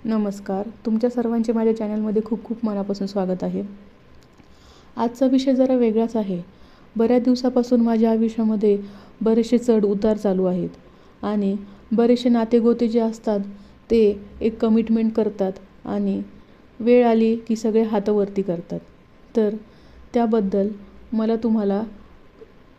नमस्कार. तुमच्या सर्वांचे माझ्या चॅनलमध्ये खूप खूप मनापासून स्वागत आहे. आजचा विषय जरा वेगळाच आहे. बऱ्याच दिवसापासून माझ्या आयुष्यामध्ये बरेचसे चढ उतार चालू आहेत आणि बरेचसे नातेगोते जे असतात ते एक कमिटमेंट करतात आणि वेळ आली की सगळे हातावरती करतात. तर त्याबद्दल मला तुम्हाला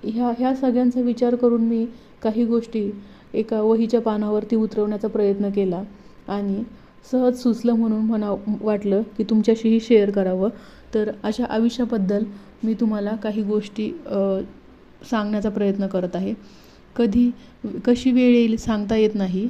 ह्या सगळ्यांचा विचार करून मी काही गोष्टी एका वहीच्या पानावरती उतरवण्याचा प्रयत्न केला आणि सहज सुचलं म्हणून वाटलं की तुमच्याशीही शेअर करावं. तर अशा आयुष्याबद्दल मी तुम्हाला काही गोष्टी सांगण्याचा प्रयत्न करत आहे. कशी वेळ येईल सांगता येत नाही.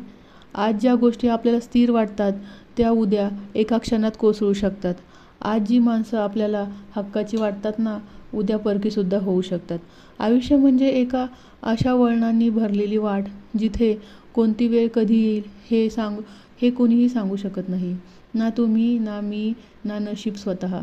आज ज्या गोष्टी आपल्याला स्थिर वाटतात त्या उद्या एका क्षणात कोसळू शकतात. आज जी माणसं आपल्याला हक्काची वाटतात ना, उद्या परकीसुद्धा होऊ शकतात. आयुष्य म्हणजे एका अशा वळणांनी भरलेली वाट जिथे कोणती वेळ कधी येईल हे कोणीही सांगू शकत नाही. ना तुम्ही, ना मी, ना नशीब स्वतः.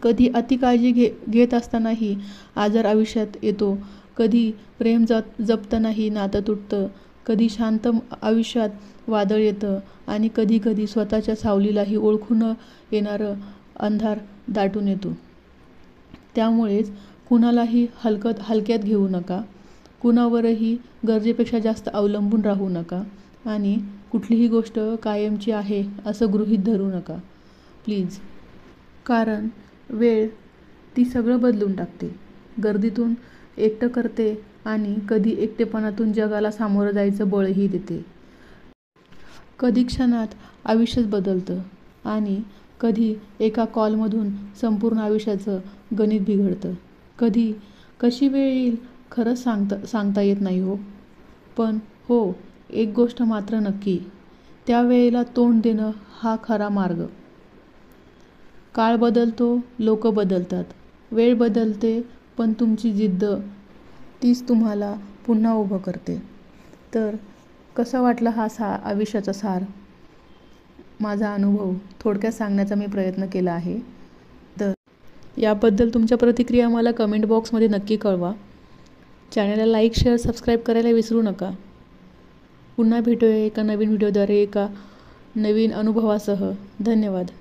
कधी अतिकाळजी घेत असतानाही आजार आयुष्यात येतो. कधी प्रेम जपतानाही नातं तुटतं. कधी शांत आयुष्यात वादळ येतं आणि कधी कधी स्वतःच्या सावलीलाही ओळखू न येणारं अंधार दाटून येतो. त्यामुळेच कुणालाही हलक्यात घेऊ नका. कुणावरही गरजेपेक्षा जास्त अवलंबून राहू नका आणि कुठलीही गोष्ट कायमची आहे असं गृहीत धरू नका प्लीज. कारण वेळ ती सगळं बदलून टाकते. गर्दीतून एकटं करते आणि कधी एकटेपणातून जगाला सामोरं जायचं बळही देते. कधी क्षणात आयुष्यच बदलतं आणि कधी एका कॉलमधून संपूर्ण आयुष्याचं गणित बिघडतं. कशी वेळ येईल खरंच सांगता येत नाही हो. पण हो, एक गोष्ट मात्र नक्की, त्या वेळेला तोंड देणं हा खरा मार्ग. काळ बदलतो, लोक बदलतात, वेळ बदलते, पण तुमची जिद्द तीच तुम्हाला पुन्हा उभं करते. तर कसा वाटला हा आयुष्याचा सार? माझा अनुभव थोडक्यात सांगण्याचा मी प्रयत्न केला आहे. तर याबद्दल तुमच्या प्रतिक्रिया मला कमेंट बॉक्समध्ये नक्की कळवा. चॅनलला लाईक, शेअर, सबस्क्राईब करायला विसरू नका. पुन्हा भेटूया एका नवीन व्हिडिओद्वारे एका नवीन अनुभवासह. धन्यवाद.